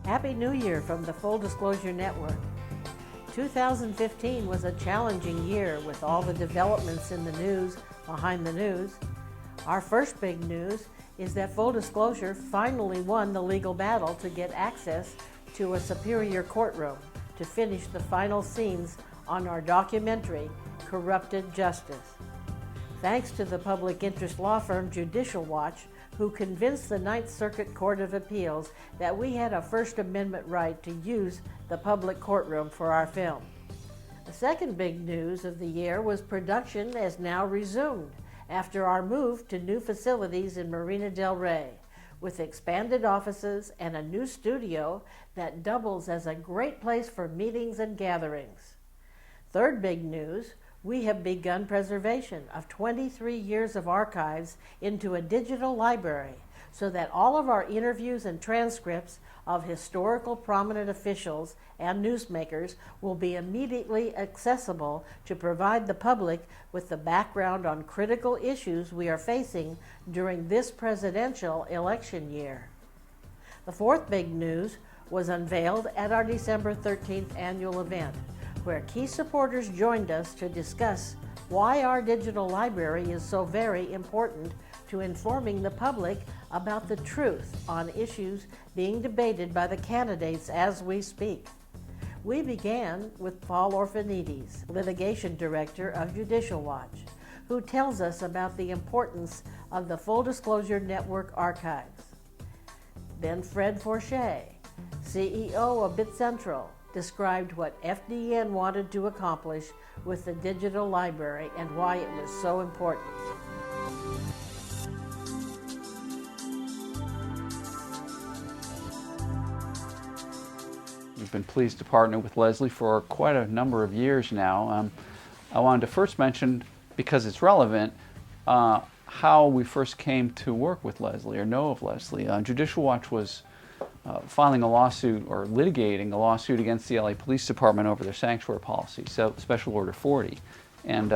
Happy New Year from the Full Disclosure Network. 2015 was a challenging year with all the developments in the news behind the news. Our first big news is that Full Disclosure finally won the legal battle to get access to a superior courtroom to finish the final scenes on our documentary, Corrupted Justice. Thanks to the public interest law firm Judicial, who convinced the Ninth Circuit Court of Appeals that we had a First Amendment right to use the public courtroom for our film. The second big news of the year was production has now resumed after our move to new facilities in Marina del Rey, with expanded offices and a new studio that doubles as a great place for meetings and gatherings. Third big news, we have begun preservation of 23 years of archives into a digital library so that all of our interviews and transcripts of historical prominent officials and newsmakers will be immediately accessible to provide the public with the background on critical issues we are facing during this presidential election year. The fourth big news was unveiled at our December 13th annual event, where key supporters joined us to discuss why our digital library is so very important to informing the public about the truth on issues being debated by the candidates as we speak. We began with Paul Orfanedes, Litigation Director of Judicial, who tells us about the importance of the Full Disclosure Network archives. Then Fred Fourcher, CEO of Bitcentral, described what FDN wanted to accomplish with the digital library and why it was so important. We've been pleased to partner with Leslie for quite a number of years now. I wanted to first mention, because it's relevant, how we first came to work with Leslie or know of Leslie. Judicial Watch was filing a lawsuit or litigating a lawsuit against the LA Police Department over their sanctuary policy, so Special Order 40. And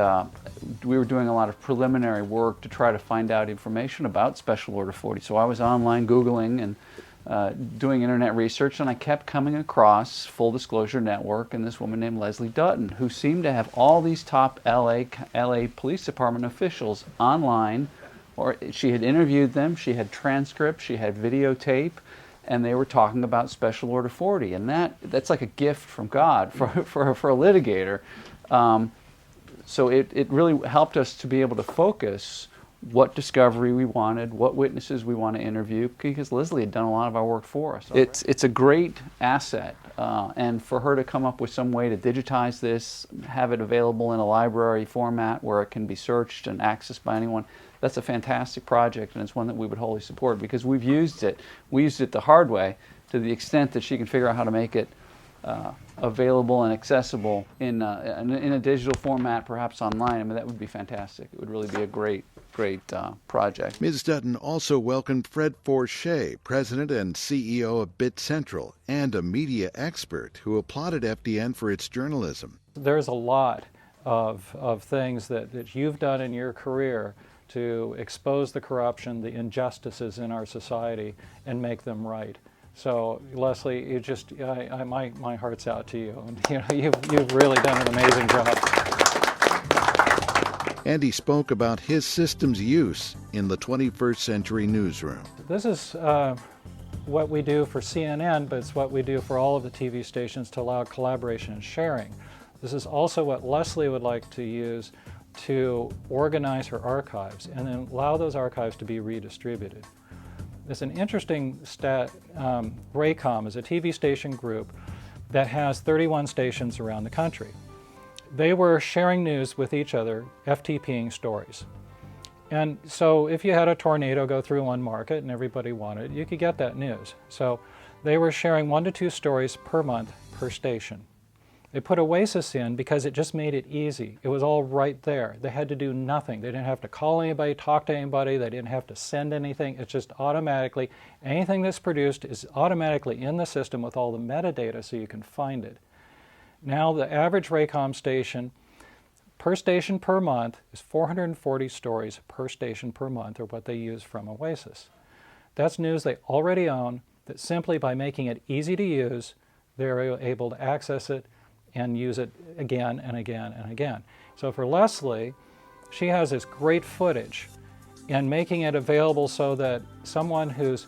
we were doing a lot of preliminary work to try to find out information about Special Order 40. So I was online Googling and doing internet research, and I kept coming across Full Disclosure Network and this woman named Leslie Dutton, who seemed to have all these top LA Police Department officials online, or she had interviewed them, she had transcripts, she had videotape, and they were talking about Special Order 40, and that's like a gift from God for a litigator. So it really helped us to be able to focus what discovery we wanted, what witnesses we want to interview, because Leslie had done a lot of our work for us. It's a great asset, and for her to come up with some way to digitize this, have it available in a library format where it can be searched and accessed by anyone, that's a fantastic project, and it's one that we would wholly support because we've used it. We used it the hard way to the extent that she can figure out how to make it available and accessible in a digital format, perhaps online. I mean, that would be fantastic. It would really be a great project. Ms. Dutton also welcomed Fred Fourcher, President and CEO of Bitcentral, and a media expert who applauded FDN for its journalism. There's a lot of things that you've done in your career to expose the corruption, the injustices in our society, and make them right. So, Leslie, you just, my heart's out to you. And, you've really done an amazing job. And he spoke about his system's use in the 21st century newsroom. This is what we do for CNN, but it's what we do for all of the TV stations to allow collaboration and sharing. This is also what Leslie would like to use to organize her archives and then allow those archives to be redistributed. There's an interesting stat. Raycom is a TV station group that has 31 stations around the country. They were sharing news with each other, FTPing stories. And so if you had a tornado go through one market and everybody wanted it, you could get that news. So they were sharing 1 to 2 stories per month per station. They put Oasis in because it just made it easy. It was all right there. They had to do nothing. They didn't have to call anybody, talk to anybody. They didn't have to send anything. It's just automatically, anything that's produced is automatically in the system with all the metadata so you can find it. Now the average Raycom station per month is 440 stories per station per month, or what they use from Oasis. That's news they already own. that simply by making it easy to use, they're able to access it and use it again and again and again. So for Leslie, she has this great footage and making it available so that someone who's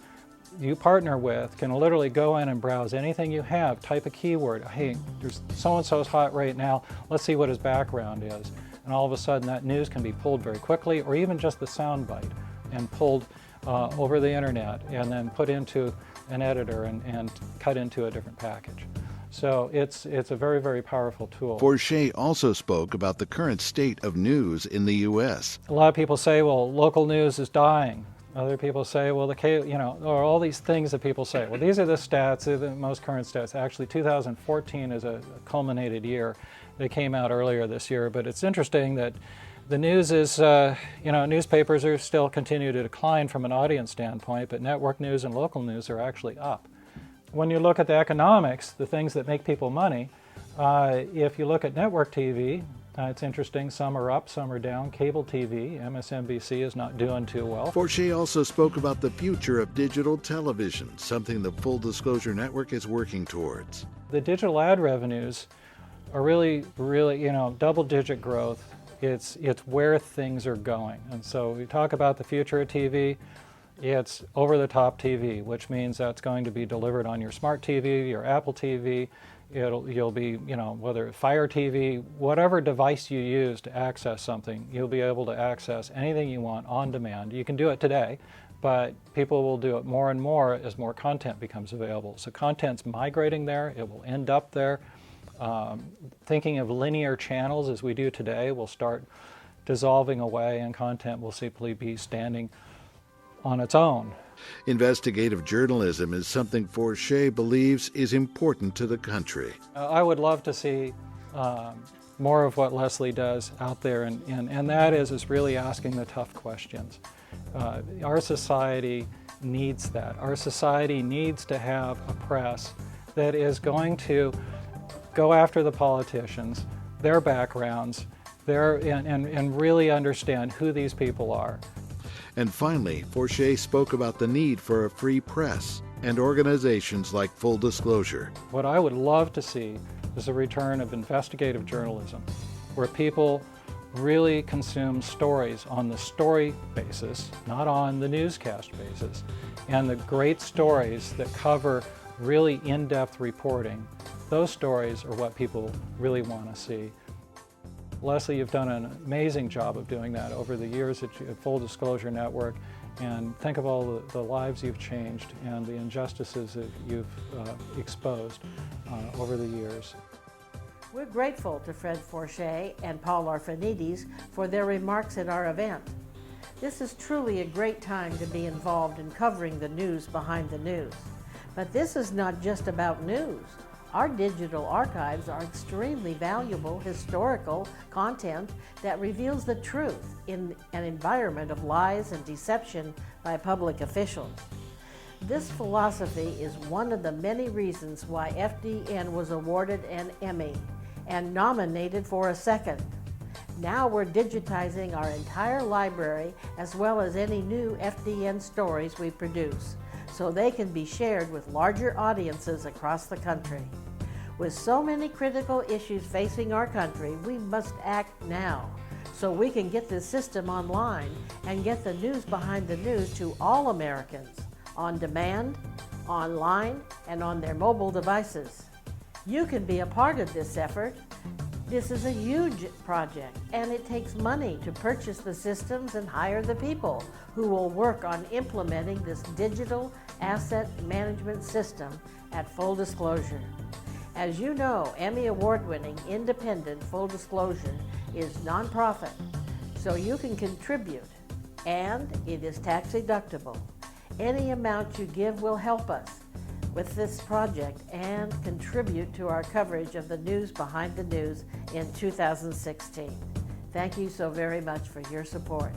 you partner with can literally go in and browse anything you have, type a keyword, hey, there's so-and-so's hot right now, let's see what his background is. And all of a sudden that news can be pulled very quickly, or even just the sound bite, and pulled over the internet and then put into an editor and cut into a different package. So it's a very, very powerful tool. Fourcher also spoke about the current state of news in the U.S. A lot of people say, well, local news is dying. Other people say, well, or all these things that people say. Well, these are the stats, they're the most current stats. Actually, 2014 is a culminated year. They came out earlier this year, but it's interesting that the news is, newspapers are still continue to decline from an audience standpoint, but network news and local news are actually up. When you look at the economics, the things that make people money, if you look at network TV, it's interesting, some are up, some are down. Cable TV, MSNBC is not doing too well. Fourcher also spoke about the future of digital television, something the Full Disclosure Network is working towards. The digital ad revenues are really, double-digit growth. It's where things are going. And so we talk about the future of TV. It's over-the-top TV, which means that's going to be delivered on your smart TV, your Apple TV. You'll be, whether Fire TV, whatever device you use to access something, you'll be able to access anything you want on demand. You can do it today, but people will do it more and more as more content becomes available. So content's migrating there. It will end up there. Thinking of linear channels as we do today will start dissolving away, and content will simply be standing on its own. Investigative journalism is something Fourcher believes is important to the country. I would love to see more of what Leslie does out there, and that is really asking the tough questions. Our society needs that. Our society needs to have a press that is going to go after the politicians, their backgrounds, and really understand who these people are. And finally, Fourcher spoke about the need for a free press and organizations like Full Disclosure. What I would love to see is a return of investigative journalism, where people really consume stories on the story basis, not on the newscast basis. And the great stories that cover really in-depth reporting, those stories are what people really want to see. Leslie, you've done an amazing job of doing that over the years at Full Disclosure Network, and think of all the lives you've changed and the injustices that you've exposed over the years. We're grateful to Fred Fourcher and Paul Orfanedes for their remarks at our event. This is truly a great time to be involved in covering the news behind the news. But this is not just about news. Our digital archives are extremely valuable historical content that reveals the truth in an environment of lies and deception by public officials. This philosophy is one of the many reasons why FDN was awarded an Emmy and nominated for a second. Now we're digitizing our entire library as well as any new FDN stories we produce, so they can be shared with larger audiences across the country. With so many critical issues facing our country, we must act now so we can get this system online and get the news behind the news to all Americans, on demand, online, and on their mobile devices. You can be a part of this effort. This is a huge project, and it takes money to purchase the systems and hire the people who will work on implementing this digital asset management system at Full Disclosure. As you know, Emmy Award-winning independent Full Disclosure is nonprofit, so you can contribute, and it is tax deductible. Any amount you give will help us with this project and contribute to our coverage of the news behind the news in 2016. Thank you so very much for your support.